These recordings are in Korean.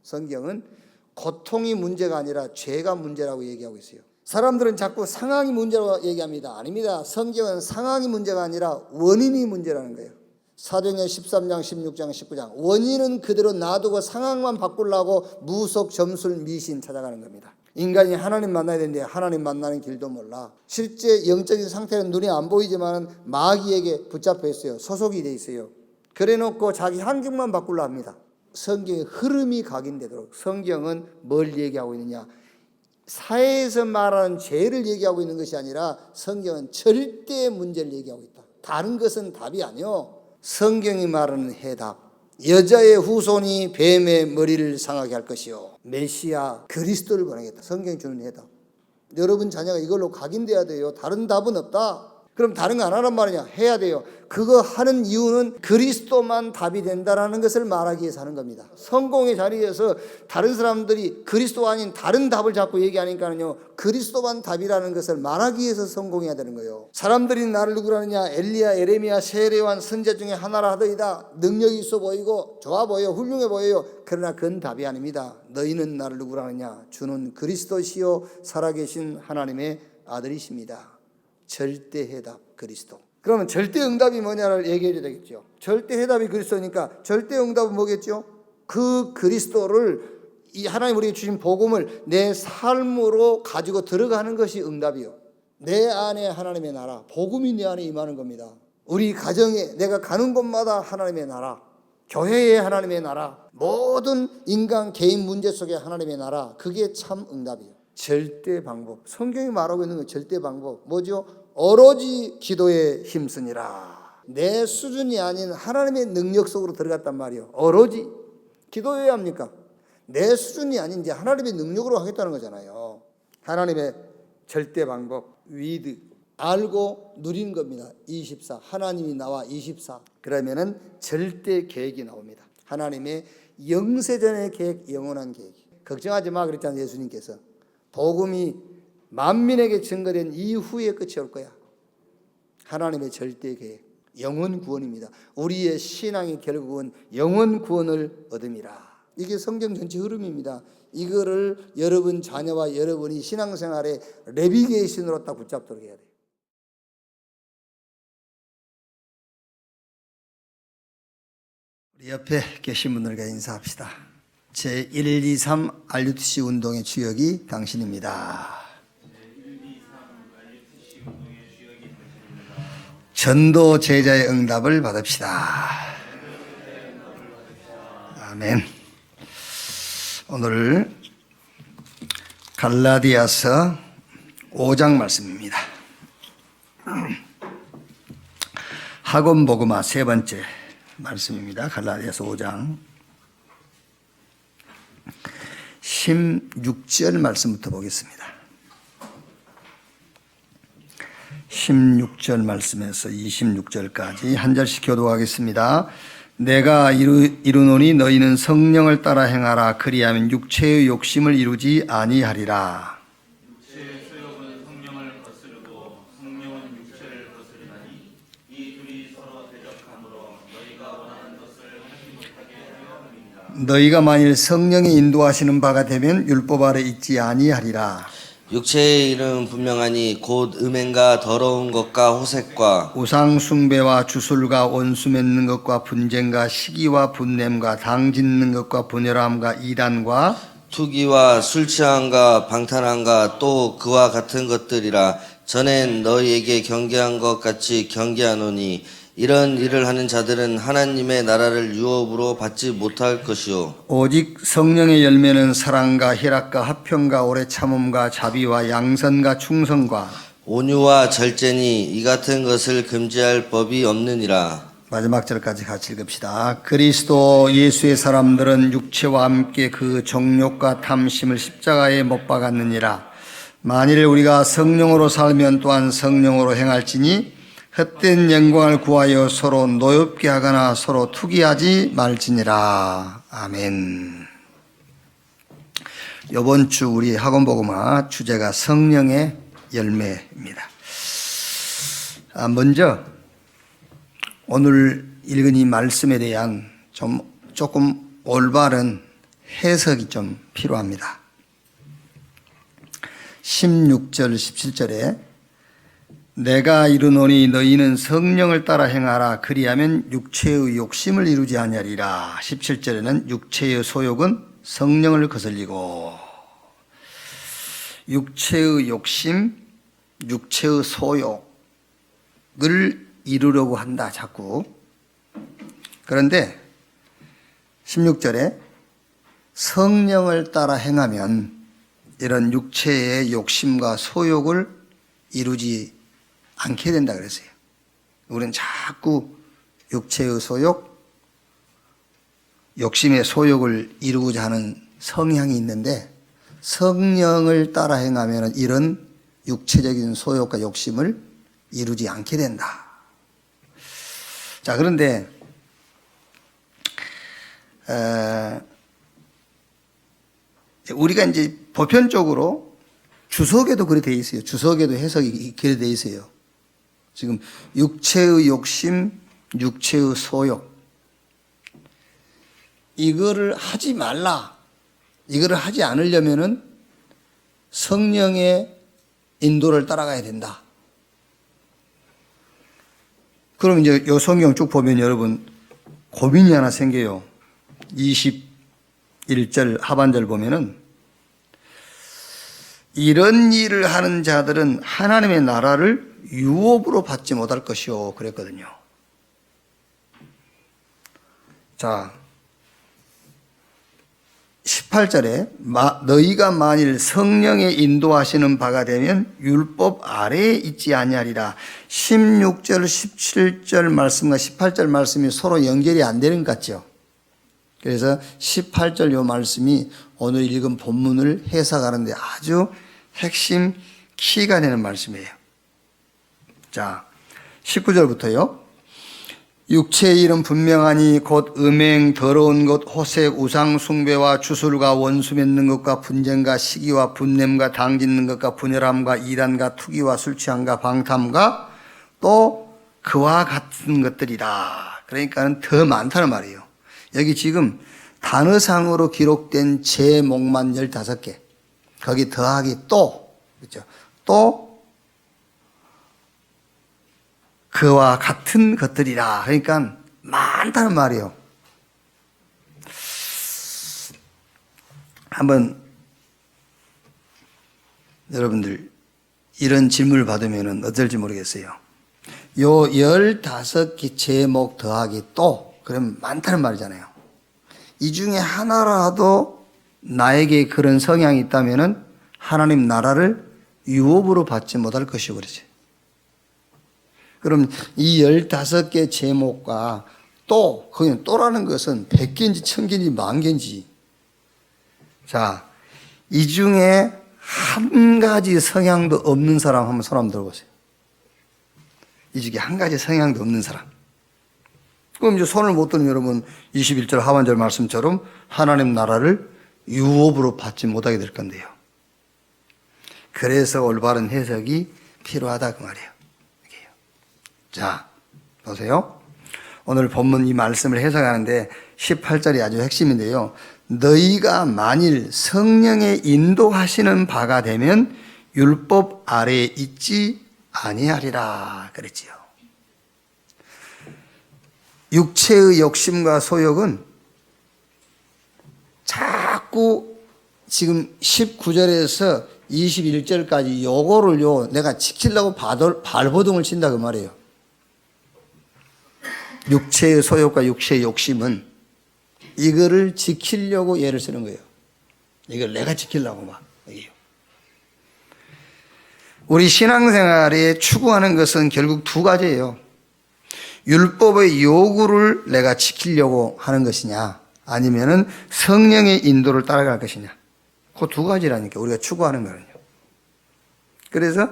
성경은 고통이 문제가 아니라 죄가 문제라고 얘기하고 있어요. 사람들은 자꾸 상황이 문제라고 얘기합니다. 아닙니다. 성경은 상황이 문제가 아니라 원인이 문제라는 거예요. 사도행전 13장, 16장, 19장. 원인은 그대로 놔두고 상황만 바꾸려고 무속, 점술, 미신 찾아가는 겁니다. 인간이 하나님 만나야 되는데 하나님 만나는 길도 몰라. 실제 영적인 상태는 눈에 안 보이지만 마귀에게 붙잡혀 있어요. 소속이 돼 있어요. 그래 놓고 자기 환경만 바꾸려 합니다. 성경의 흐름이 각인되도록. 성경은 뭘 얘기하고 있느냐? 사회에서 말하는 죄를 얘기하고 있는 것이 아니라 성경은 절대의 문제를 얘기하고 있다. 다른 것은 답이 아니요. 성경이 말하는 해답. 여자의 후손이 뱀의 머리를 상하게 할 것이요. 메시아 그리스도를 보내겠다. 성경이 주는 해답. 여러분 자녀가 이걸로 각인돼야 돼요. 다른 답은 없다. 그럼 다른 거 안 하란 말이냐? 해야 돼요. 그거 하는 이유는 그리스도만 답이 된다라는 것을 말하기 위해서 하는 겁니다. 성공의 자리에서 다른 사람들이 그리스도 아닌 다른 답을 자꾸 얘기하니까는요, 그리스도만 답이라는 것을 말하기 위해서 성공해야 되는 거예요. 사람들이 나를 누구라느냐? 엘리야, 에레미야, 세례요한 선지자 중에 하나라 하더이다. 능력이 있어 보이고 좋아 보여, 훌륭해 보여요. 그러나 그건 답이 아닙니다. 너희는 나를 누구라느냐? 주는 그리스도시요 살아계신 하나님의 아들이십니다. 절대 해답 그리스도. 그러면 절대 응답이 뭐냐를 얘기해 줘야 되겠죠. 절대 해답이 그리스도니까 절대 응답은 뭐겠죠? 그 그리스도를, 이 하나님 우리에게 주신 복음을 내 삶으로 가지고 들어가는 것이 응답이요. 내 안에 하나님의 나라, 복음이 내 안에 임하는 겁니다. 우리 가정에, 내가 가는 곳마다 하나님의 나라, 교회의 하나님의 나라, 모든 인간 개인 문제 속에 하나님의 나라, 그게 참 응답이에요. 절대 방법. 성경이 말하고 있는 건 절대 방법. 뭐죠? 오로지 기도에 힘쓰니라. 내 수준이 아닌 하나님의 능력 속으로 들어갔단 말이에요. 오로지 기도해야 합니까? 내 수준이 아닌 이제 하나님의 능력으로 하겠다는 거잖아요. 하나님의 절대 방법. 위드. 알고 누리는 겁니다. 24. 하나님이 나와 24. 그러면은 절대 계획이 나옵니다. 하나님의 영세전의 계획, 영원한 계획. 걱정하지 마 그랬잖아요. 예수님께서. 복음이 만민에게 증거된 이후에 끝이 올 거야. 하나님의 절대 계획, 영원 구원입니다. 우리의 신앙이 결국은 영원 구원을 얻음이라. 이게 성경 전체 흐름입니다. 이거를 여러분 자녀와 여러분이 신앙생활에 내비게이션으로 딱 붙잡도록 해야 돼요. 우리 옆에 계신 분들과 인사합시다. 제123 RUTC 운동의 주역이 당신입니다. 전도 제자의 응답을 받읍시다. 아멘. 오늘 갈라디아서 5장 말씀입니다. 학원 복음화 세 번째 말씀입니다. 갈라디아서 5장 16절 말씀부터 보겠습니다. 16절 말씀에서 26절까지 한 절씩 교독하겠습니다. 내가 이루노니 너희는 성령을 따라 행하라. 그리하면 육체의 욕심을 이루지 아니하리라. 육체의 소욕은 성령을 거스르고 성령은 육체를 거스르나니 이 둘이 서로 대적하므로 너희가 원하는 것을 하지 못하게 하려 함이니라. 너희가 만일 성령이 인도하시는 바가 되면 율법 아래 있지 아니하리라. 육체의 일은 분명하니 곧 음행과 더러운 것과 호색과 우상 숭배와 주술과 원수 맺는 것과 분쟁과 시기와 분냄과 당 짓는 것과 분열함과 이단과 투기와 술 취함과 방탕함과 또 그와 같은 것들이라. 전엔 너희에게 경계한 것 같이 경계하노니 이런 일을 하는 자들은 하나님의 나라를 유업으로 받지 못할 것이요 오직 성령의 열매는 사랑과 희락과 화평과 오래 참음과 자비와 양선과 충성과 온유와 절제니 이 같은 것을 금지할 법이 없느니라. 마지막 절까지 같이 읽읍시다. 그리스도 예수의 사람들은 육체와 함께 그 정욕과 탐심을 십자가에 못 박았느니라. 만일 우리가 성령으로 살면 또한 성령으로 행할지니 헛된 영광을 구하여 서로 노엽게 하거나 서로 투기하지 말지니라. 아멘. 이번 주 우리 학원 복음화 주제가 성령의 열매입니다. 먼저 오늘 읽은 이 말씀에 대한 조금 올바른 해석이 좀 필요합니다. 16절, 17절에 내가 이르노니 너희는 성령을 따라 행하라. 그리하면 육체의 욕심을 이루지 아니하리라. 17절에는 육체의 소욕은 성령을 거슬리고, 육체의 욕심, 육체의 소욕을 이루려고 한다, 자꾸. 그런데 16절에 성령을 따라 행하면 이런 육체의 욕심과 소욕을 이루지 않게 된다 그랬어요. 우리는 자꾸 육체의 소욕, 욕심의 소욕을 이루고자 하는 성향이 있는데 성령을 따라 행하면 이런 육체적인 소욕과 욕심을 이루지 않게 된다. 자, 그런데 우리가 이제 보편적으로 주석에도 그렇게 되어 있어요. 주석에도 해석이 그렇게 되어 있어요. 지금 육체의 욕심, 육체의 소욕, 이거를 하지 말라. 이거를 하지 않으려면은 성령의 인도를 따라가야 된다. 그럼 이제 요 성경 쭉 보면 여러분 고민이 하나 생겨요. 21절 하반절 보면은 이런 일을 하는 자들은 하나님의 나라를 유업으로 받지 못할 것이요 그랬거든요. 자, 18절에 너희가 만일 성령의 인도하시는 바가 되면 율법 아래에 있지 아니하리라. 16절 17절 말씀과 18절 말씀이 서로 연결이 안 되는 것 같죠. 그래서 18절 요 말씀이 오늘 읽은 본문을 해석하는데 아주 핵심 키가 되는 말씀이에요. 자, 19절부터요. 육체의 일은 분명하니 곧 음행, 더러운 것, 호색, 우상 숭배와 주술과 원수 맺는 것과 분쟁과 시기와 분냄과 당짓는 것과 분열함과 이단과 투기와 술 취함과 방탐과 또 그와 같은 것들이다. 그러니까는 더 많다는 말이에요. 여기 지금 단어상으로 기록된 제목만 15개. 거기 더하기 또, 그렇죠? 또 그와 같은 것들이라. 그러니까 많다는 말이에요. 한번 여러분들 이런 질문을 받으면 어떨지 모르겠어요. 요 15개 제목 더하기 또 그러면 많다는 말이잖아요. 이 중에 하나라도 나에게 그런 성향이 있다면 하나님 나라를 유업으로 받지 못할 것이고 그러지. 그럼 이 15개 제목과 또, 거기는 또라는 것은 100개인지 1000개인지 10,000개인지. 자, 이 중에 한 가지 성향도 없는 사람 한번 손 한번 들어보세요. 이 중에 한 가지 성향도 없는 사람. 그럼 이제 손을 못 드는 여러분 21절 하반절 말씀처럼 하나님 나라를 유업으로 받지 못하게 될 건데요. 그래서 올바른 해석이 필요하다 그 말이에요. 자, 보세요. 오늘 본문 이 말씀을 해석하는데 18절이 아주 핵심인데요. 너희가 만일 성령의 인도하시는 바가 되면 율법 아래에 있지 아니하리라 그랬지요. 육체의 욕심과 소욕은 자꾸 지금 19절에서 21절까지 요거를요 내가 지키려고 발버둥을 친다 그 말이에요. 육체의 소욕과 육체의 욕심은 이거를 지키려고 예를 쓰는 거예요. 이걸 내가 지키려고 막. 우리 신앙생활에 추구하는 것은 결국 두 가지예요. 율법의 요구를 내가 지키려고 하는 것이냐, 아니면은 성령의 인도를 따라갈 것이냐. 그 두 가지라니까 우리가 추구하는 거거든요. 그래서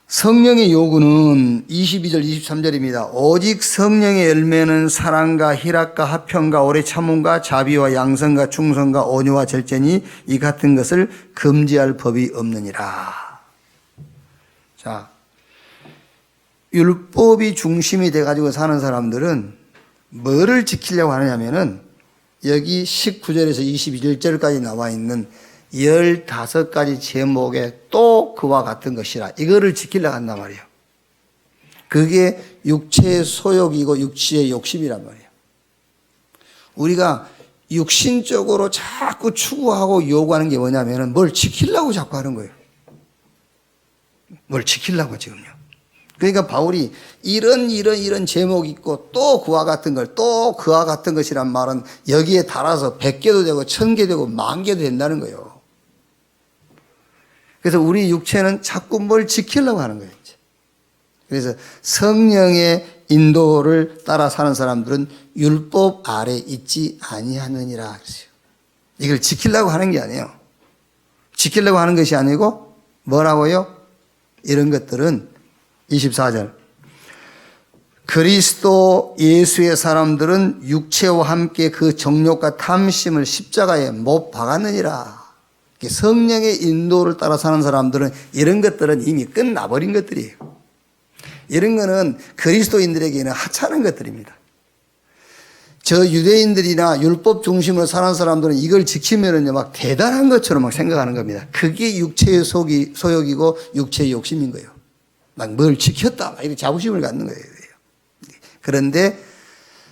성령의 요구는 22절 23절입니다. 오직 성령의 열매는 사랑과 희락과 화평과 오래 참음과 자비와 양선과 충성과 온유와 절제니 이 같은 것을 금지할 법이 없느니라. 자, 율법이 중심이 돼가지고 사는 사람들은 뭐를 지키려고 하느냐면은 여기 19절에서 21절까지 나와 있는 15가지 제목에 또 그와 같은 것이라 이거를 지키려고 한단 말이에요. 그게 육체의 소욕이고 육체의 욕심이란 말이에요. 우리가 육신적으로 자꾸 추구하고 요구하는 게 뭐냐면 뭘 지키려고 자꾸 하는 거예요. 뭘 지키려고 지금요. 그러니까 바울이 이런 제목이 있고 또 그와 같은 걸, 또 그와 같은 것이란 말은 여기에 달아서 100개도 되고 1000개 되고 10,000개도 된다는 거예요. 그래서 우리 육체는 자꾸 뭘 지키려고 하는 거예요. 이제. 그래서 성령의 인도를 따라 사는 사람들은 율법 아래 있지 아니하느니라 그랬어요. 이걸 지키려고 하는 게 아니에요. 지키려고 하는 것이 아니고 뭐라고요? 이런 것들은 24절. 그리스도 예수의 사람들은 육체와 함께 그 정욕과 탐심을 십자가에 못 박았느니라. 성령의 인도를 따라 사는 사람들은 이런 것들은 이미 끝나버린 것들이에요. 이런 거는 그리스도인들에게는 하찮은 것들입니다. 저 유대인들이나 율법 중심으로 사는 사람들은 이걸 지키면은요, 막 대단한 것처럼 막 생각하는 겁니다. 그게 육체의 소욕이고 육체의 욕심인 거예요. 막 뭘 지켰다, 막 이렇게 자부심을 갖는 거예요. 그런데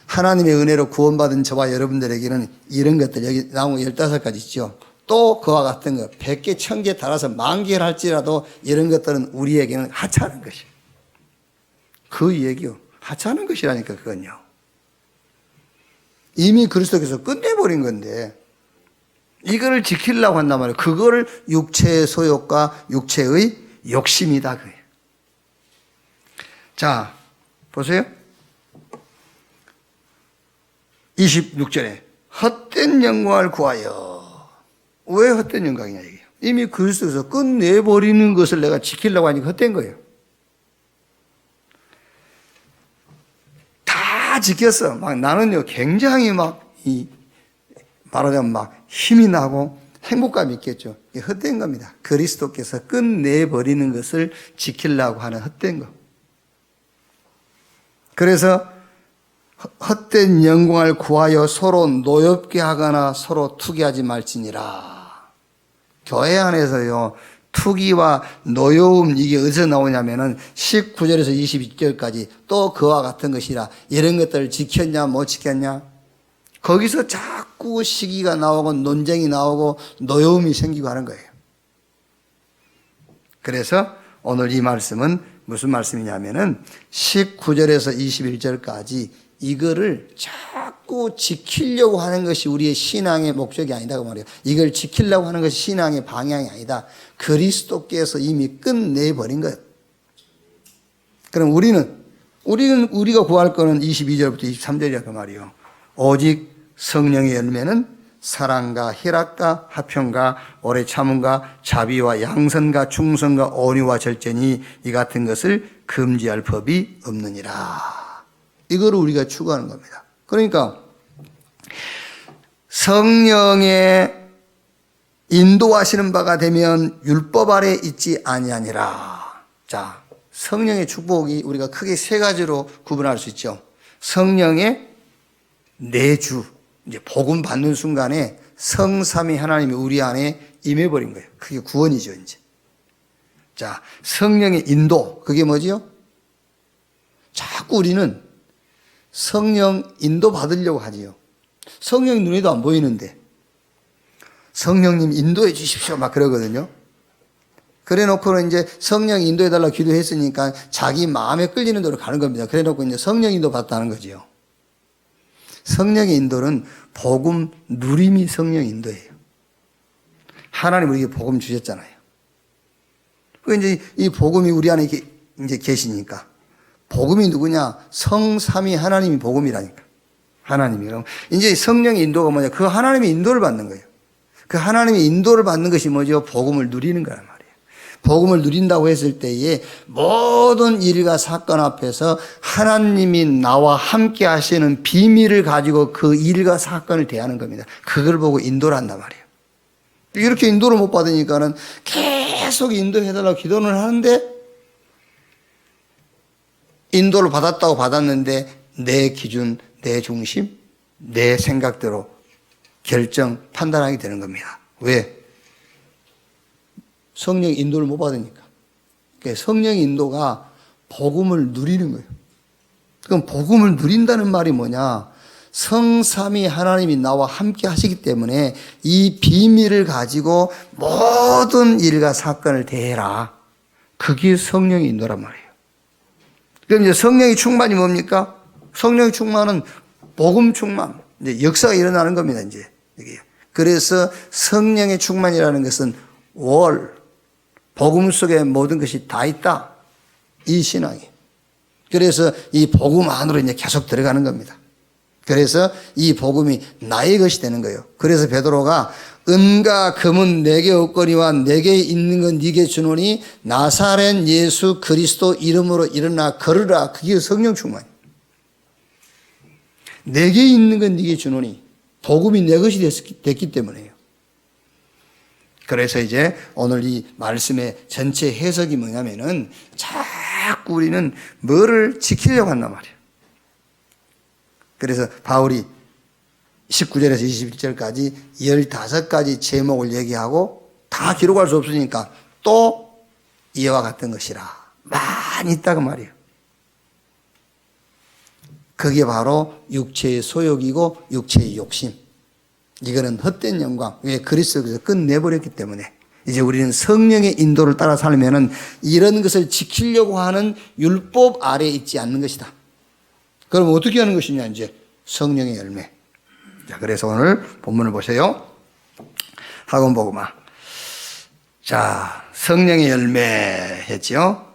하나님의 은혜로 구원받은 저와 여러분들에게는 이런 것들, 여기 나온 거 15가지 있죠. 또 그와 같은 것, 100개, 1000개 달아서 10,000개를 할지라도 이런 것들은 우리에게는 하찮은 것이에요. 그 얘기요. 하찮은 것이라니까, 그건요. 이미 그리스도께서 끝내버린 건데, 이거를 지키려고 한단 말이에요. 그거를 육체의 소욕과 육체의 욕심이다. 그거예요. 자, 보세요. 26절에 헛된 영광을 구하여. 왜 헛된 영광이냐 이게요. 이미 그리스도에서 끝내버리는 것을 내가 지키려고 하니까 헛된 거예요. 다 지켰어. 막 나는요 굉장히 말하자면 막 힘이 나고 행복감이 있겠죠. 이게 헛된 겁니다. 그리스도께서 끝내버리는 것을 지키려고 하는 헛된 거. 그래서 헛된 영광을 구하여 서로 노엽게 하거나 서로 투기하지 말지니라. 교회 안에서요, 투기와 노여움 이게 어디서 나오냐면은 19절에서 22절까지 또 그와 같은 것이라. 이런 것들을 지켰냐 못 지켰냐. 거기서 자꾸 시기가 나오고 논쟁이 나오고 노여움이 생기고 하는 거예요. 그래서 오늘 이 말씀은 무슨 말씀이냐면은 19절에서 21절까지 이거를 자꾸 지키려고 하는 것이 우리의 신앙의 목적이 아니다고 말이에요. 이걸 지키려고 하는 것이 신앙의 방향이 아니다. 그리스도께서 이미 끝내버린 것. 그럼 우리가 구할 거는 22절부터 23절이야 그 말이에요. 오직 성령의 열매는 사랑과 희락과 화평과 오래 참음과 자비와 양선과 충성과 온유와 절제니 이 같은 것을 금지할 법이 없느니라. 이거를 우리가 추구하는 겁니다. 그러니까 성령의 인도하시는 바가 되면 율법 아래 있지 아니하니라. 자, 성령의 축복이 우리가 크게 세 가지로 구분할 수 있죠. 성령의 내주, 이제 복음 받는 순간에 성삼위 하나님이 우리 안에 임해버린 거예요. 그게 구원이죠, 이제. 자, 성령의 인도, 그게 뭐지요? 자꾸 우리는 성령 인도 받으려고 하지요. 성령이 눈에도 안 보이는데 성령님 인도해 주십시오 막 그러거든요. 그래 놓고는 이제 성령 인도해 달라고 기도했으니까 자기 마음에 끌리는 대로 가는 겁니다. 그래 놓고 이제 성령 인도 받다는 거지요. 성령의 인도는 복음 누림이 성령 인도예요. 하나님 우리에게 복음 주셨잖아요. 그 이제 이 복음이 우리 안에 이제 계시니까. 복음이 누구냐? 성삼위 하나님이 복음이라니까. 하나님이. 그럼 이제 성령의 인도가 뭐냐? 그 하나님의 인도를 받는 거예요. 그 하나님의 인도를 받는 것이 뭐죠? 복음을 누리는 거란 말이에요. 복음을 누린다고 했을 때에 모든 일과 사건 앞에서 하나님이 나와 함께 하시는 비밀을 가지고 그 일과 사건을 대하는 겁니다. 그걸 보고 인도를 한단 말이에요. 이렇게 인도를 못 받으니까는 계속 인도해달라고 기도를 하는데 인도를 받았다고 받았는데 내 기준, 내 중심, 내 생각대로 결정, 판단하게 되는 겁니다. 왜? 성령 인도를 못 받으니까. 그러니까 성령 인도가 복음을 누리는 거예요. 그럼 복음을 누린다는 말이 뭐냐? 성삼위 하나님이 나와 함께 하시기 때문에 이 비밀을 가지고 모든 일과 사건을 대해라. 그게 성령의 인도란 말이에요. 그럼 이제 성령의 충만이 뭡니까? 성령의 충만은 복음 충만, 이제 역사가 일어나는 겁니다. 이제 여기. 그래서 성령의 충만이라는 것은 복음 속에 모든 것이 다 있다. 이 신앙이. 그래서 이 복음 안으로 이제 계속 들어가는 겁니다. 그래서 이 복음이 나의 것이 되는 거예요. 그래서 베드로가 은과 금은 내게 없거니와 내게 있는 건 네게 주노니 나사렛 예수 그리스도 이름으로 일어나 걸으라. 그게 성령 충만이에요. 내게 있는 건 네게 주노니 복음이 내 것이 됐기 때문에요. 그래서 이제 오늘 이 말씀의 전체 해석이 뭐냐면은 자꾸 우리는 뭐를 지키려고 한단 말이에요. 그래서 바울이 19절에서 21절까지 15가지 제목을 얘기하고 다 기록할 수 없으니까 또 이와 같은 것이라 많이 있다고 말이에요. 그게 바로 육체의 소욕이고 육체의 욕심. 이거는 헛된 영광. 왜? 그리스도께서 끝내버렸기 때문에 이제 우리는 성령의 인도를 따라 살면은 이런 것을 지키려고 하는 율법 아래에 있지 않는 것이다. 그럼 어떻게 하는 것이냐? 이제 성령의 열매. 자, 그래서 오늘 본문을 보세요. 학원 복음화. 자, 성령의 열매 했지요.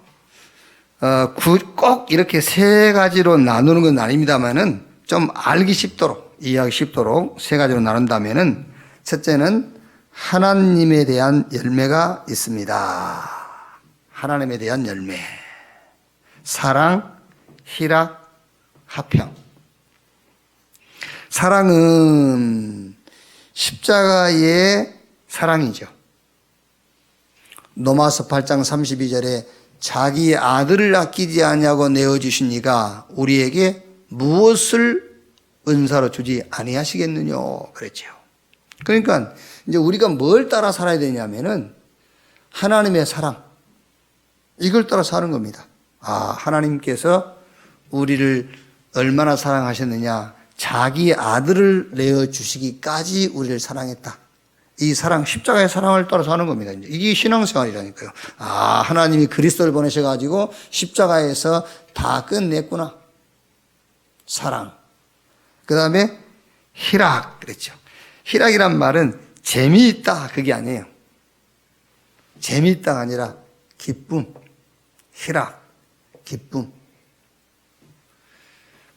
꼭 이렇게 세 가지로 나누는 건 아닙니다만은 좀 알기 쉽도록, 이해하기 쉽도록 세 가지로 나눈다면은 첫째는 하나님에 대한 열매가 있습니다. 하나님에 대한 열매. 사랑, 희락, 화평. 사랑은 십자가의 사랑이죠. 로마서 8장 32절에 자기 아들을 아끼지 아니하고 내어주신 이가 우리에게 무엇을 은사로 주지 아니하시겠느냐 그랬죠. 그러니까 이제 우리가 뭘 따라 살아야 되냐면은 하나님의 사랑, 이걸 따라 사는 겁니다. 하나님께서 우리를 얼마나 사랑하셨느냐, 자기 아들을 내어주시기까지 우리를 사랑했다. 이 사랑, 십자가의 사랑을 따라 사는 겁니다. 이게 신앙생활이라니까요. 하나님이 그리스도를 보내셔가지고 십자가에서 다 끝냈구나. 사랑. 그 다음에 희락 그랬죠. 희락이란 말은 재미있다 그게 아니에요. 재미있다가 아니라 기쁨, 희락, 기쁨.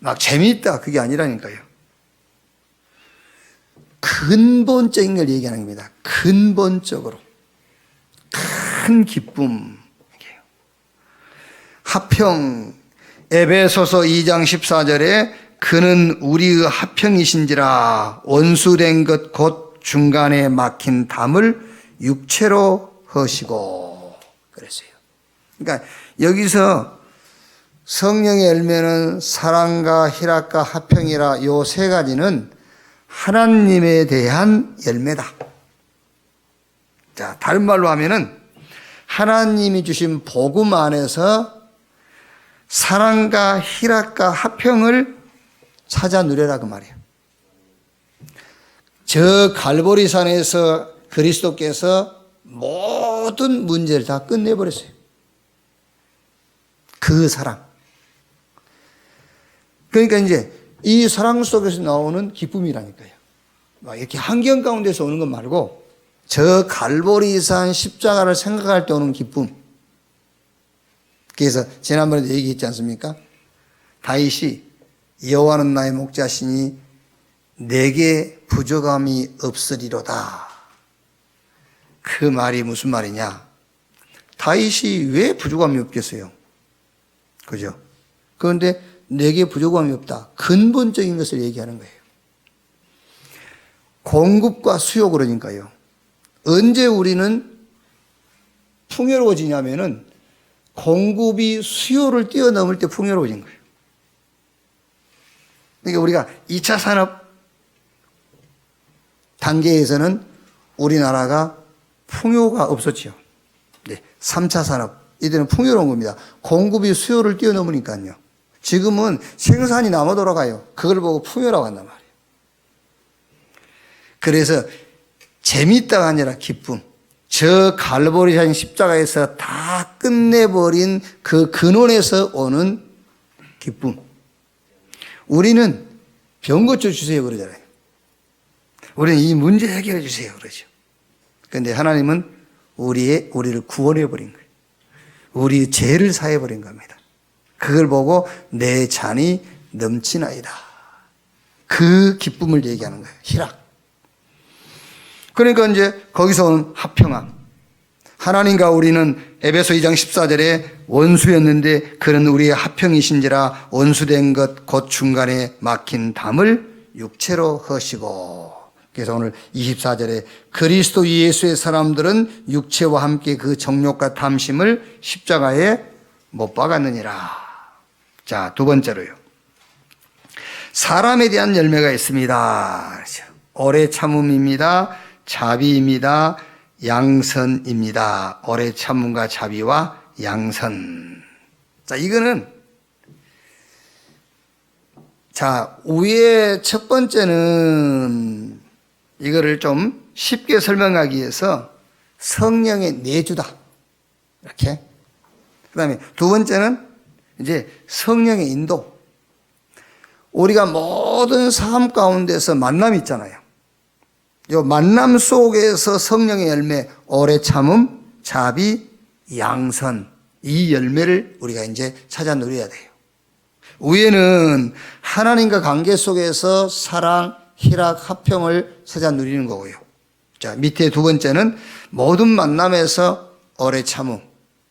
막 재미있다 그게 아니라니까요. 근본적인 걸 얘기하는 겁니다. 근본적으로 큰 기쁨. 화평. 에베소서 2장 14절에 그는 우리의 화평이신지라 원수된 것 곧 중간에 막힌 담을 육체로 허시고 그랬어요. 그러니까 여기서 성령의 열매는 사랑과 희락과 화평이라 요 세 가지는 하나님에 대한 열매다. 자, 다른 말로 하면은 하나님이 주신 복음 안에서 사랑과 희락과 화평을 찾아 누려라 그 말이에요. 저 갈보리산에서 그리스도께서 모든 문제를 다 끝내버렸어요. 그 사랑. 그러니까 이제 이 사랑 속에서 나오는 기쁨이라니까요. 막 이렇게 환경 가운데서 오는 것 말고 저 갈보리산 십자가를 생각할 때 오는 기쁨. 그래서 지난번에도 얘기했지 않습니까? 다윗이 여호와는 나의 목자시니 내게 부족함이 없으리로다. 그 말이 무슨 말이냐? 다윗이 왜 부족함이 없겠어요? 그죠? 그런데 내게 부족함이 없다. 근본적인 것을 얘기하는 거예요. 공급과 수요 그러니까요. 언제 우리는 풍요로워지냐면은 공급이 수요를 뛰어넘을 때 풍요로워진 거예요. 그러니까 우리가 2차 산업, 단계에서는 우리나라가 풍요가 없었죠. 네, 3차 산업. 이때는 풍요로운 겁니다. 공급이 수요를 뛰어넘으니까요. 지금은 생산이 남아 돌아가요. 그걸 보고 풍요라고 한단 말이에요. 그래서 재미있다가 아니라 기쁨. 저 갈보리산 십자가에서 다 끝내버린 그 근원에서 오는 기쁨. 우리는 병 고쳐주세요 그러잖아요. 우리는 이 문제 해결해 주세요 그러죠. 그런데 하나님은 우리를 구원해버린 거예요. 우리의 죄를 사해버린 겁니다. 그걸 보고 내 잔이 넘치나이다. 그 기쁨을 얘기하는 거예요. 희락. 그러니까 이제 거기서 오는 화평함. 하나님과 우리는 에베소 2장 14절에 원수였는데 그는 우리의 화평이신지라 원수된 것 곧 중간에 막힌 담을 육체로 허시고. 그래서 오늘 24절에 그리스도 예수의 사람들은 육체와 함께 그 정욕과 탐심을 십자가에 못 박았느니라. 자, 두 번째로요. 사람에 대한 열매가 있습니다. 오래 참음입니다. 자비입니다. 양선입니다. 오래 참음과 자비와 양선. 자, 이거는 위에 첫 번째는 이거를 좀 쉽게 설명하기 위해서 성령의 내주다. 이렇게. 그 다음에 두 번째는 이제 성령의 인도. 우리가 모든 삶 가운데서 만남이 있잖아요. 이 만남 속에서 성령의 열매, 오래 참음, 자비, 양선. 이 열매를 우리가 이제 찾아 누려야 돼요. 위에는 하나님과 관계 속에서 사랑, 희락, 화평을 찾아 누리는 거고요. 자, 밑에 두 번째는 모든 만남에서 오래 참음,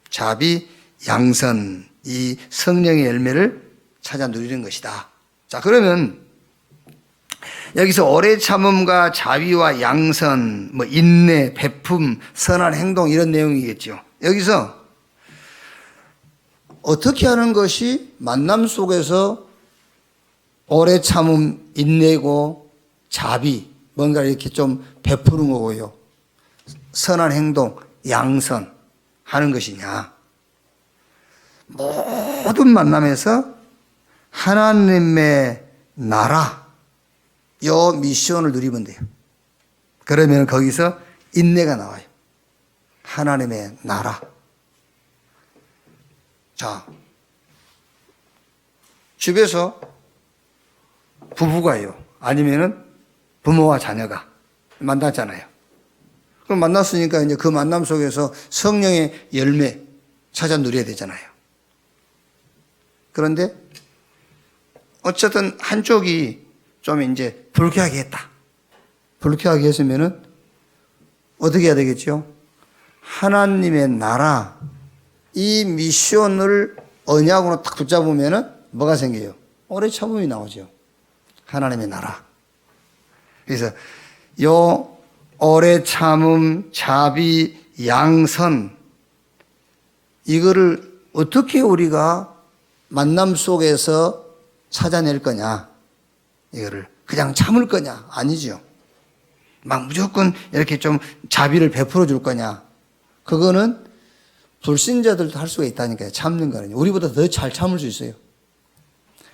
자비, 양선, 이 성령의 열매를 찾아 누리는 것이다. 자, 그러면 여기서 오래 참음과 자비와 양선, 인내, 베품, 선한 행동 이런 내용이겠죠. 여기서 어떻게 하는 것이 만남 속에서 오래 참음, 인내고 자비, 뭔가 이렇게 좀 베푸는 거고요. 선한 행동, 양선 하는 것이냐. 모든 만남에서 하나님의 나라, 요 미션을 누리면 돼요. 그러면 거기서 인내가 나와요. 하나님의 나라. 자, 집에서 부부가요. 아니면은 부모와 자녀가 만났잖아요. 그럼 만났으니까 이제 그 만남 속에서 성령의 열매 찾아 누려야 되잖아요. 그런데 어쨌든 한쪽이 좀 이제 불쾌하게 했다. 불쾌하게 했으면은 어떻게 해야 되겠죠? 하나님의 나라, 이 미션을 언약으로 딱 붙잡으면은 뭐가 생겨요? 오래 참음이 나오죠. 하나님의 나라. 그래서 요 오래 참음, 자비, 양선 이거를 어떻게 우리가 만남 속에서 찾아낼 거냐? 이거를 그냥 참을 거냐? 아니죠. 막 무조건 이렇게 좀 자비를 베풀어 줄 거냐? 그거는 불신자들도 할 수가 있다니까요. 참는 거는. 우리보다 더 잘 참을 수 있어요.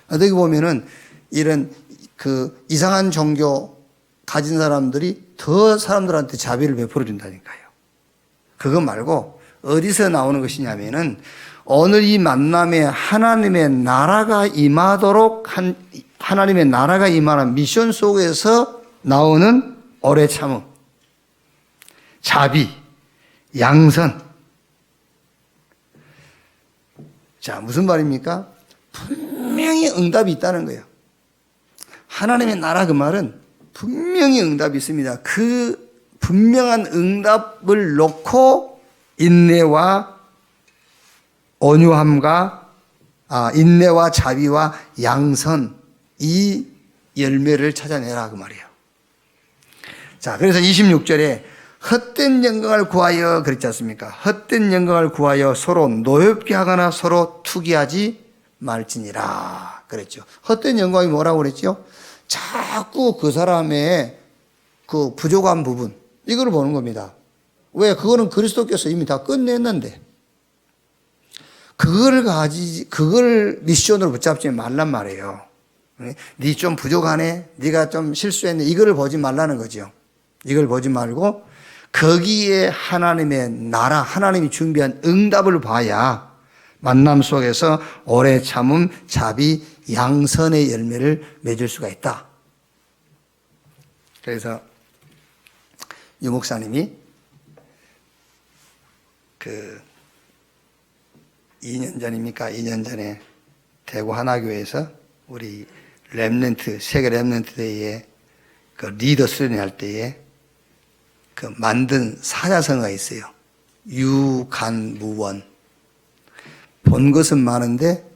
어떻게 보면은 이런 그 이상한 종교 가진 사람들이 더 사람들한테 자비를 베풀어 준다니까요. 그거 말고 어디서 나오는 것이냐면은 오늘 이 만남에 하나님의 나라가 임하도록 하나님의 나라가 임하는 미션 속에서 나오는 오래 참음, 자비, 양선. 자, 무슨 말입니까? 분명히 응답이 있다는 거예요. 하나님의 나라 그 말은 분명히 응답이 있습니다. 그 분명한 응답을 놓고 인내와 온유함과 인내와 자비와 양선 이 열매를 찾아내라 그 말이에요. 자, 그래서 26절에 헛된 영광을 구하여 그랬지 않습니까? 헛된 영광을 구하여 서로 노엽게 하거나 서로 투기하지 말지니라 그랬죠. 헛된 영광이 뭐라고 그랬죠? 자꾸 그 사람의 그 부족한 부분, 이걸 보는 겁니다. 왜? 그거는 그리스도께서 이미 다 끝냈는데, 그걸 미션으로 붙잡지 말란 말이에요. 네 좀 부족하네, 네가 좀 실수했네, 이거를 보지 말라는 거죠. 이걸 보지 말고 거기에 하나님의 나라, 하나님이 준비한 응답을 봐야 만남 속에서 오래 참음, 자비, 양선의 열매를 맺을 수가 있다. 그래서 유 목사님이 2년 전입니까? 2년 전에 대구 하나교회에서 우리 렘넌트, 세계 렘넌트 대회에 그 리더 수련회 때에 그 만든 사자성어가 있어요. 유간무원. 본 것은 많은데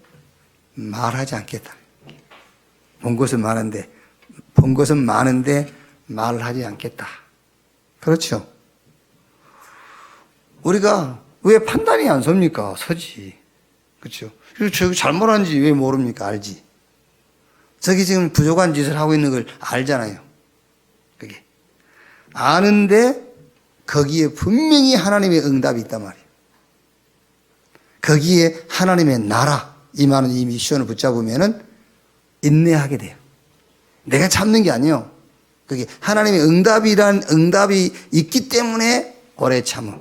말하지 않겠다. 본 것은 많은데 말을 하지 않겠다. 그렇죠. 우리가 왜 판단이 안 섭니까? 서지. 그렇죠. 저기 잘못한지 왜 모릅니까? 알지. 저기 지금 부족한 짓을 하고 있는 걸 알잖아요. 그게. 아는데 거기에 분명히 하나님의 응답이 있단 말이에요. 거기에 하나님의 나라, 임하는 이 미션을 붙잡으면은 인내하게 돼요. 내가 참는 게 아니에요. 그게 하나님의 응답이 있기 때문에 오래 참음.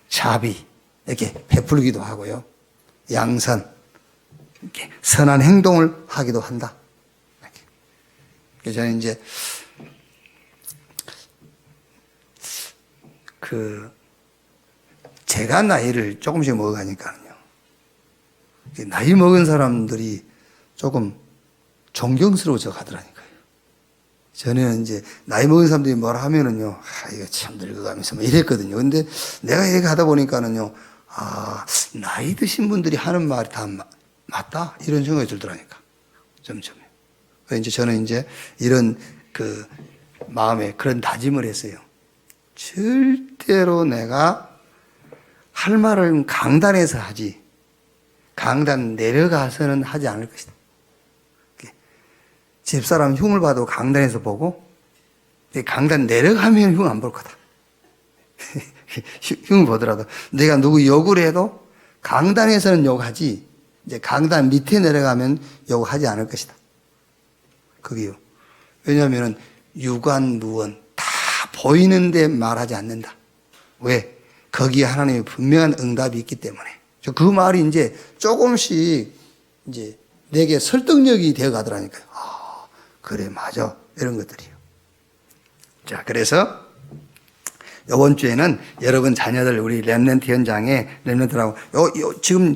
자비, 이렇게 베풀기도 하고요. 양선, 이렇게 선한 행동을 하기도 한다. 이렇게. 그래서 저는 이제 제가 나이를 조금씩 먹어가니까요. 나이 먹은 사람들이 조금 존경스러워져 가더라니까요. 저는 이제 나이 먹은 사람들이 뭐라 하면은요, 이거 참 늙어가면서 뭐 이랬거든요. 근데 내가 얘기하다 보니까는요, 나이 드신 분들이 하는 말이 다 맞다? 이런 생각이 들더라니까. 점점. 그래서 이제 저는 이제 이런 마음에 그런 다짐을 했어요. 절대로 내가 할 말을 강단에서 하지, 강단 내려가서는 하지 않을 것이다. 집사람 흉을 봐도 강단에서 보고, 강단 내려가면 흉 안 볼 거다. 흉을 보더라도 내가 누구 욕을 해도 강단에서는 욕하지, 이제 강단 밑에 내려가면 욕하지 않을 것이다. 그게요. 왜냐하면 유관무원, 다 보이는데 말하지 않는다. 왜? 거기에 하나님의 분명한 응답이 있기 때문에. 그 말이 이제 조금씩 이제 내게 설득력이 되어 가더라니까요. 그래, 맞아. 이런 것들이요. 자, 그래서 이번 주에는 여러분 자녀들, 우리 렘넌트 현장에 렘넌트라고, 지금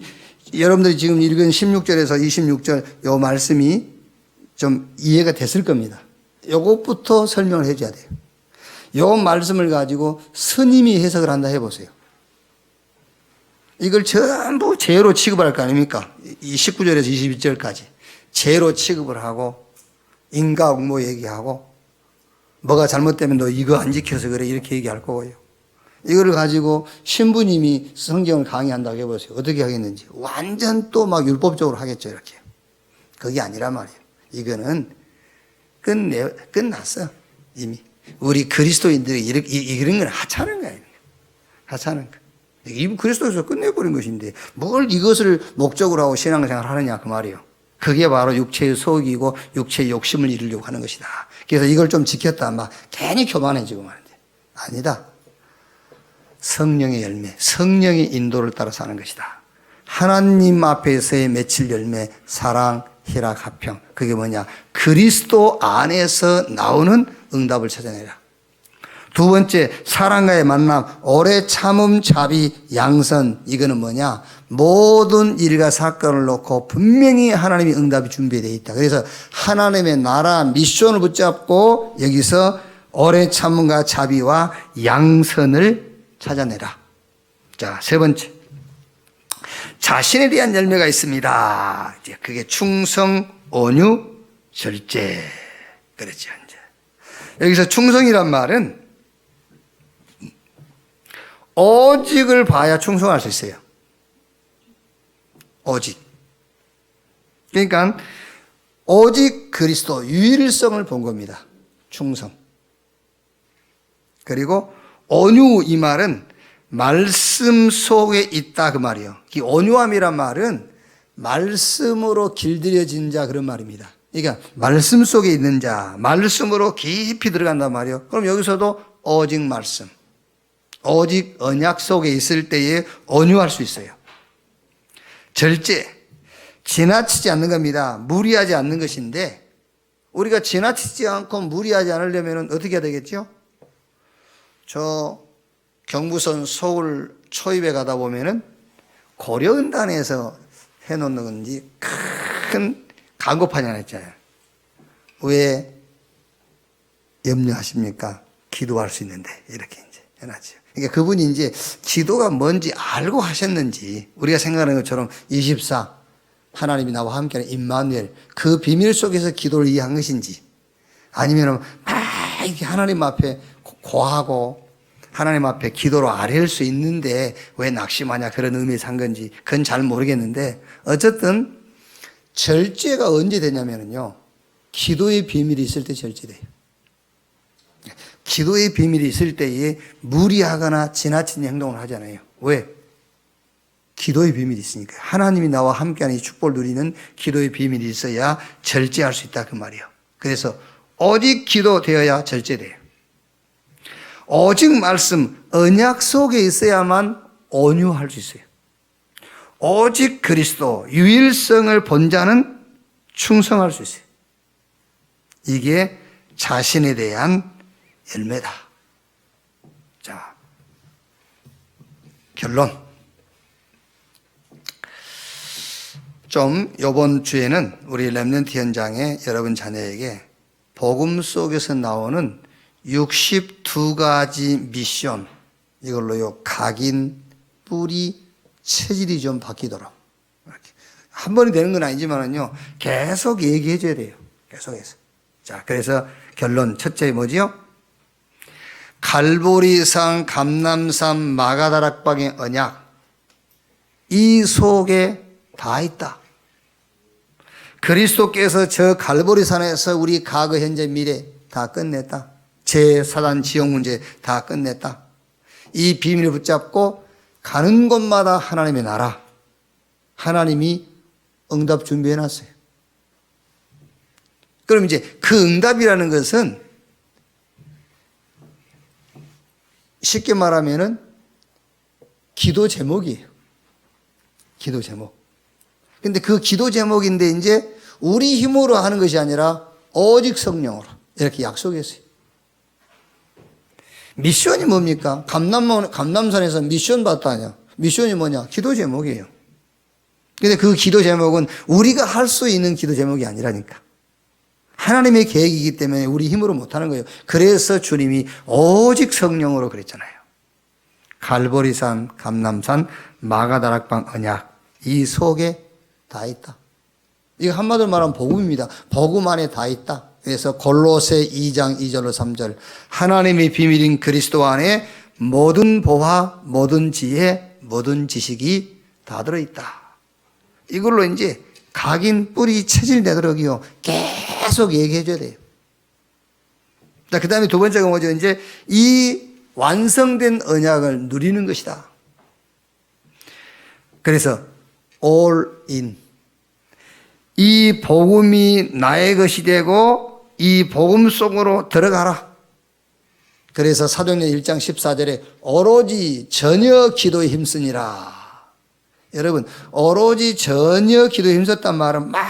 여러분들이 지금 읽은 16절에서 26절 요 말씀이 좀 이해가 됐을 겁니다. 요것부터 설명을 해줘야 돼요. 요 말씀을 가지고 스님이 해석을 한다 해보세요. 이걸 전부 죄로 취급할 거 아닙니까? 이 19절에서 22절까지 죄로 취급을 하고 인과응모 얘기하고 뭐가 잘못되면 너 이거 안 지켜서 그래 이렇게 얘기할 거고요. 이거를 가지고 신부님이 성경을 강의한다고 해보세요. 어떻게 하겠는지. 완전 또 막 율법적으로 하겠죠. 이렇게. 그게 아니란 말이에요. 이거는 끝났어. 이미. 우리 그리스도인들이 이런 건 하찮은 거예요. 하찮은 거. 이 그리스도에서 끝내버린 것인데 뭘 이것을 목적으로 하고 신앙생활을 하느냐 그 말이에요. 그게 바로 육체의 소욕이고 육체의 욕심을 이루려고 하는 것이다. 그래서 이걸 좀 지켰다. 막 괜히 교만해지고 말인데. 아니다. 성령의 열매, 성령의 인도를 따라 사는 것이다. 하나님 앞에서의 맺힐 열매, 사랑, 희락, 화평. 그게 뭐냐? 그리스도 안에서 나오는 응답을 찾아내라. 두 번째, 사랑과의 만남, 오래 참음, 자비, 양선. 이거는 뭐냐? 모든 일과 사건을 놓고 분명히 하나님의 응답이 준비되어 있다. 그래서 하나님의 나라 미션을 붙잡고 여기서 오래 참음과 자비와 양선을 찾아내라. 자, 세 번째. 자신에 대한 열매가 있습니다. 이제 그게 충성, 온유, 절제. 그렇죠, 이제. 여기서 충성이란 말은 오직을 봐야 충성할 수 있어요. 오직. 그러니까 오직 그리스도 유일성을 본 겁니다. 충성. 그리고 온유 이 말은 말씀 속에 있다 그 말이에요. 이 온유함이란 말은 말씀으로 길들여진 자 그런 말입니다. 그러니까 말씀 속에 있는 자, 말씀으로 깊이 들어간단 말이에요. 그럼 여기서도 오직 말씀, 오직 언약 속에 있을 때에 온유할 수 있어요. 절제, 지나치지 않는 겁니다. 무리하지 않는 것인데 우리가 지나치지 않고 무리하지 않으려면 어떻게 해야 되겠죠? 저 경부선 서울 초입에 가다 보면은 고려은단에서 해놓는 건지 큰 광고판이 하나 있잖아요. 왜 염려하십니까? 기도할 수 있는데 이렇게 이제 해놨죠. 그러니까 그분이 이제 기도가 뭔지 알고 하셨는지 우리가 생각하는 것처럼 24 하나님이 나와 함께하는 임마누엘 그 비밀 속에서 기도를 이해한 것인지 아니면 막 이렇게 하나님 앞에 고하고 하나님 앞에 기도로 아뢰일 수 있는데 왜 낙심하냐 그런 의미에서 한 건지 그건 잘 모르겠는데 어쨌든 절제가 언제 되냐면요 기도의 비밀이 있을 때 절제돼요. 기도의 비밀이 있을 때에 무리하거나 지나친 행동을 하잖아요. 왜? 기도의 비밀이 있으니까. 하나님이 나와 함께하는 이 축복을 누리는 기도의 비밀이 있어야 절제할 수 있다 그 말이에요. 그래서 오직 기도되어야 절제돼요. 오직 말씀, 언약 속에 있어야만 온유할 수 있어요. 오직 그리스도, 유일성을 본 자는 충성할 수 있어요. 이게 자신에 대한 열매다. 자, 결론. 좀 이번 주에는 우리 렘넌트 현장에 여러분 자녀에게 복음 속에서 나오는 62가지 미션 이걸로요 각인, 뿌리, 체질이 좀 바뀌도록 이렇게. 한 번이 되는 건 아니지만은요 계속 얘기해 줘야 돼요. 계속해서. 자, 그래서 결론 첫째 뭐지요? 갈보리산, 감람산, 마가다락방의 언약 이 속에 다 있다. 그리스도께서 저 갈보리산에서 우리 과거, 현재, 미래 다 끝냈다. 제 사단 지옥 문제 다 끝냈다. 이 비밀을 붙잡고 가는 곳마다 하나님의 나라, 하나님이 응답 준비해 놨어요. 그럼 이제 그 응답이라는 것은 쉽게 말하면은 기도 제목이에요. 기도 제목. 근데 그 기도 제목인데 이제 우리 힘으로 하는 것이 아니라 오직 성령으로 이렇게 약속했어요. 미션이 뭡니까? 감남산에서 미션 받다냐? 미션이 뭐냐? 기도 제목이에요. 근데 그 기도 제목은 우리가 할 수 있는 기도 제목이 아니라니까. 하나님의 계획이기 때문에 우리 힘으로 못하는 거예요. 그래서 주님이 오직 성령으로 그랬잖아요. 갈보리산, 감람산, 마가다락방 언약 이 속에 다 있다. 이거 한마디로 말하면 복음입니다. 복음 안에 다 있다. 그래서 골로새 2장 2절로 3절 하나님의 비밀인 그리스도 안에 모든 보화, 모든 지혜, 모든 지식이 다 들어있다. 이걸로 이제 각인, 뿌리, 체질 내도록이요 계속 얘기해 줘야 돼요. 자, 그 다음에 두 번째가 뭐죠? 이제 이 완성된 언약을 누리는 것이다. 그래서 all in. 이 복음이 나의 것이 되고 이 복음 속으로 들어가라. 그래서 사도행전 1장 14절에 오로지 전혀 기도에 힘쓰니라. 여러분 오로지 전혀 기도에 힘썼단 말은 막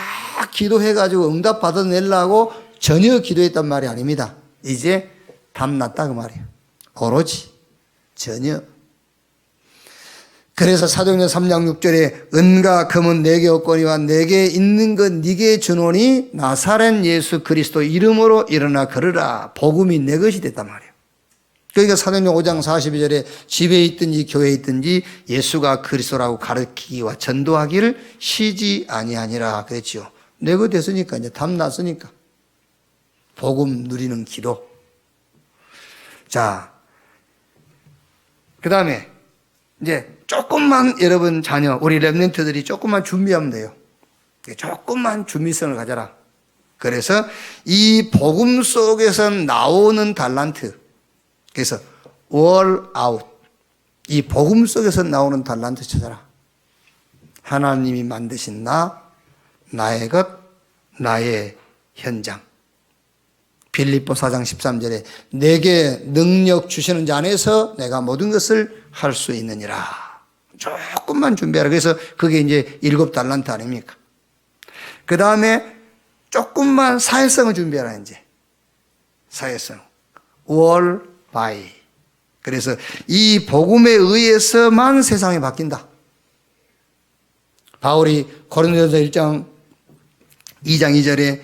기도해가지고 응답 받아내려고 전혀 기도했단 말이 아닙니다. 이제 답났다 그 말이에요. 오로지 전혀. 그래서 사도행전 3장 6절에 은과 금은 내게 없거니와 내게 있는 것 네게 주노니 나사렛 예수 그리스도 이름으로 일어나 걸으라. 복음이 내 것이 됐단 말이에요. 그러니까 사도행전 5장 42절에 집에 있든지 교회에 있든지 예수가 그리스도라고 가르치기와 전도하기를 쉬지 아니하니라 그랬지요. 내 것 됐으니까 이제 답 났으니까 복음 누리는 기도. 자, 그 다음에 이제 조금만 여러분 자녀 우리 렘넌트들이 조금만 준비하면 돼요. 조금만 준비성을 가져라. 그래서 이 복음 속에서 나오는 달란트 그래서 all out. 이 복음 속에서 나오는 달란트 찾아라. 하나님이 만드신 나, 나의 것, 나의 현장. 빌립보 4장 13절에 내게 능력 주시는 자 안에서 내가 모든 것을 할 수 있느니라. 조금만 준비하라. 그래서 그게 이제 7달란트 아닙니까? 그 다음에 조금만 사회성을 준비하라, 이제. 사회성. all by. 그래서 이 복음에 의해서만 세상이 바뀐다. 바울이 고린도전서 1장 2장 2절에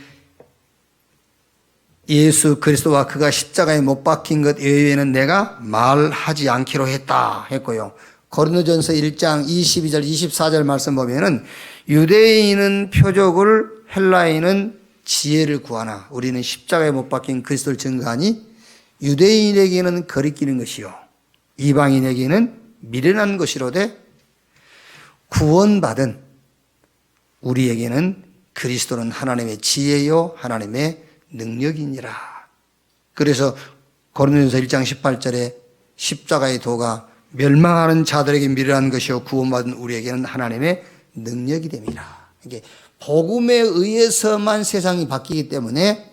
예수 그리스도와 그가 십자가에 못 박힌 것 외에는 내가 말하지 않기로 했고요. 고린도전서 1장 22절 24절 말씀 보면은 유대인은 표적을, 헬라인은 지혜를 구하나 우리는 십자가에 못 박힌 그리스도를 증거하니 유대인에게는 거리끼는 것이요 이방인에게는 미련한 것이로되 구원받은 우리에게는 그리스도는 하나님의 지혜요 하나님의 능력이니라. 그래서 고린도전서 1장 18절에 십자가의 도가 멸망하는 자들에게 미련한 것이요 구원받은 우리에게는 하나님의 능력이 됨이라. 이게 복음에 의해서만 세상이 바뀌기 때문에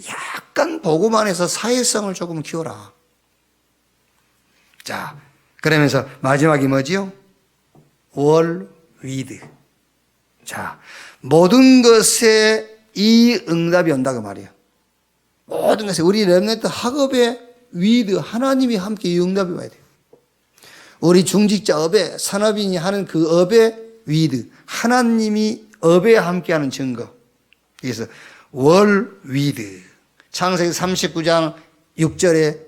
약간 복음 안에서 사회성을 조금 키워라. 자, 그러면서 마지막이 뭐지요? all with. 자, 모든 것에 이 응답이 온다고 말이에요. 모든 것에 우리 렘넌트 학업에 with 하나님이 함께 이 응답이 와야 돼요. 우리 중직자 업에 산업인이 하는 그 업에 with 하나님이 업에 함께하는 증거. 그래서 all with. 창세기 39장 6절에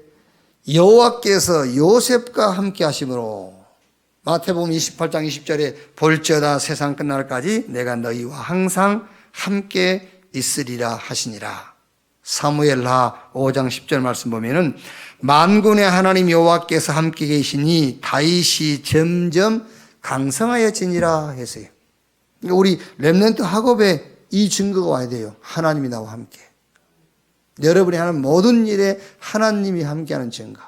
여호와께서 요셉과 함께 하심으로 마태복음 28장 20절에 볼지어다 세상 끝날까지 내가 너희와 항상 함께 있으리라 하시니라. 사무엘하 5장 10절 말씀 보면은 만군의 하나님 여호와께서 함께 계시니 다윗이 점점 강성하여지니라 했어요. 우리 렘넌트 학업에 이 증거가 와야 돼요. 하나님이 나와 함께. 여러분이 하는 모든 일에 하나님이 함께하는 증거.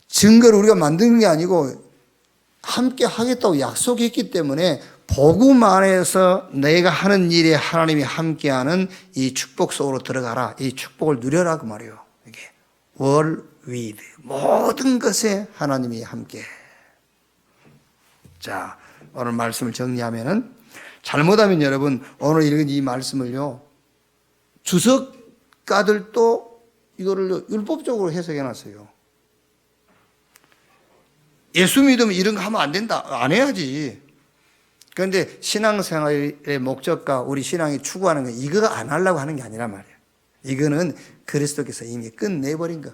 증거를 우리가 만드는 게 아니고 함께 하겠다고 약속했기 때문에 복음 안에서 내가 하는 일에 하나님이 함께하는 이 축복 속으로 들어가라. 이 축복을 누려라 그 말이에요. 이게 all with 모든 것에 하나님이 함께. 자, 오늘 말씀을 정리하면은 잘못하면 여러분 오늘 읽은 이 말씀을요 주석가들도 이거를 율법적으로 해석해 놨어요. 예수 믿으면 이런 거 하면 안 된다. 안 해야지. 그런데 신앙생활의 목적과 우리 신앙이 추구하는 건 이거 안 하려고 하는 게 아니란 말이에요. 이거는 그리스도께서 이미 끝내버린 거.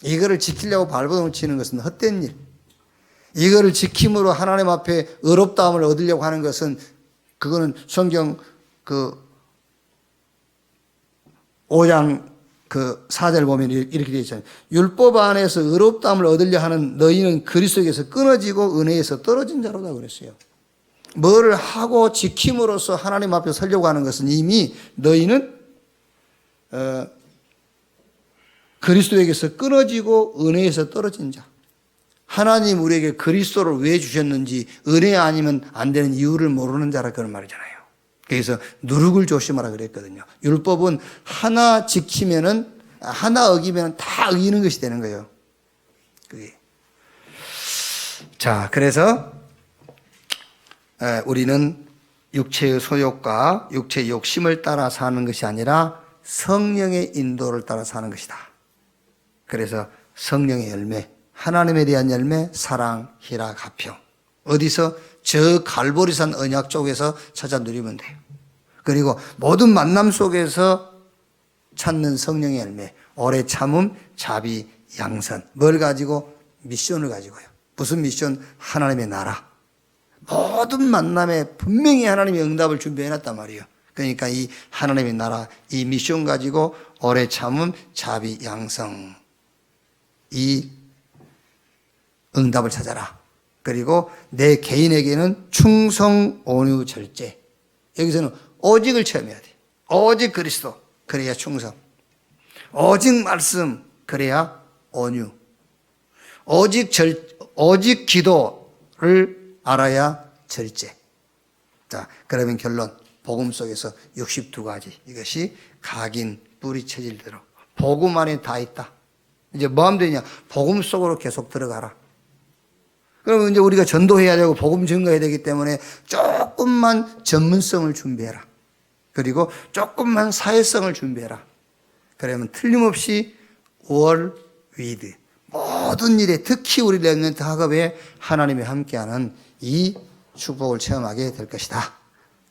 이거를 지키려고 발버둥을 치는 것은 헛된 일. 이거를 지킴으로 하나님 앞에 의롭다함을 얻으려고 하는 것은 그거는 성경 그 5장 그 4절 보면 이렇게 되어 있잖아요. 율법 안에서 의롭다함을 얻으려 하는 너희는 그리스도에게서 끊어지고 은혜에서 떨어진 자로다 그랬어요. 뭐를 하고 지킴으로써 하나님 앞에 서려고 하는 것은 이미 너희는 그리스도에게서 끊어지고 은혜에서 떨어진 자. 하나님 우리에게 그리스도를 왜 주셨는지 은혜 아니면 안 되는 이유를 모르는 자라 그런 말이잖아요. 그래서 누룩을 조심하라 그랬거든요. 율법은 하나 지키면은 하나 어기면 다 어기는 것이 되는 거예요. 그게. 자, 그래서 우리는 육체의 소욕과 육체의 욕심을 따라 사는 것이 아니라 성령의 인도를 따라 사는 것이다. 그래서 성령의 열매, 하나님에 대한 열매, 사랑, 희락, 화평. 어디서? 저 갈보리산 언약 쪽에서 찾아 누리면 돼요. 그리고 모든 만남 속에서 찾는 성령의 열매, 오래 참음, 자비, 양선. 뭘 가지고? 미션을 가지고요. 무슨 미션? 하나님의 나라. 모든 만남에 분명히 하나님의 응답을 준비해놨단 말이에요. 그러니까 이 하나님의 나라, 이 미션 가지고 오래 참음, 자비, 양성. 이 응답을 찾아라. 그리고 내 개인에게는 충성, 온유, 절제. 여기서는 오직을 체험해야 돼. 오직 그리스도. 그래야 충성. 오직 말씀, 그래야 온유. 오직 기도를 알아야 절제. 자, 그러면 결론. 복음 속에서 62가지. 이것이 각인 뿌리 체질대로. 복음 안에 다 있다. 이제 뭐 하면 되냐? 복음 속으로 계속 들어가라. 그러면 이제 우리가 전도해야 되고 복음 증거해야 되기 때문에 조금만 전문성을 준비해라. 그리고 조금만 사회성을 준비해라. 그러면 틀림없이 월위드 모든 일에, 특히 우리 렘넌트 학업에 하나님이 함께하는 이 축복을 체험하게 될 것이다.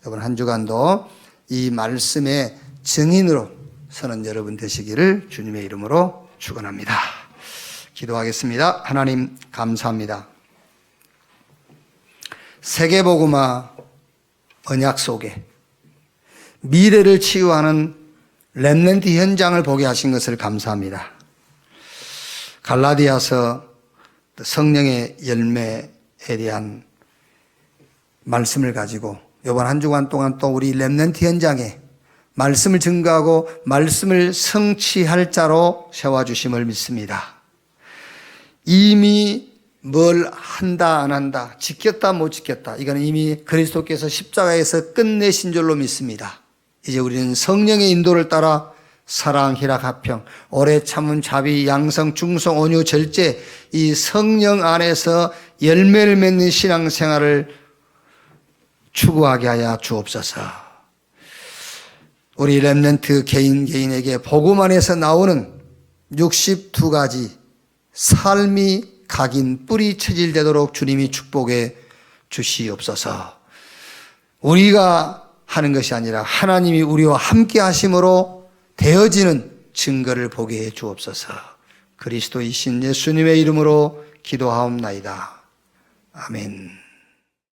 이번 한 주간도 이 말씀의 증인으로 서는 여러분 되시기를 주님의 이름으로 축원합니다. 기도하겠습니다. 하나님 감사합니다. 세계복음화 언약 속에 미래를 치유하는 렘넌트 현장을 보게 하신 것을 감사합니다. 갈라디아서 성령의 열매에 대한 말씀을 가지고 이번 한 주간 동안 또 우리 렘넌트 현장에 말씀을 증거하고 말씀을 성취할 자로 세워주심을 믿습니다. 이미 뭘 한다 안 한다, 지켰다 못 지켰다, 이거는 이미 그리스도께서 십자가에서 끝내신 줄로 믿습니다. 이제 우리는 성령의 인도를 따라 사랑, 희락, 화평, 오래 참은 자비, 양성, 충성, 온유, 절제, 이 성령 안에서 열매를 맺는 신앙생활을 추구하게 하여 주옵소서. 우리 렘넌트 개인에게 복음 안에서 나오는 62가지 삶이 각인 뿌리 체질되도록 주님이 축복해 주시옵소서. 우리가 하는 것이 아니라 하나님이 우리와 함께 하심으로 되어지는 증거를 보게 해 주옵소서. 그리스도이신 예수님의 이름으로 기도하옵나이다. 아멘.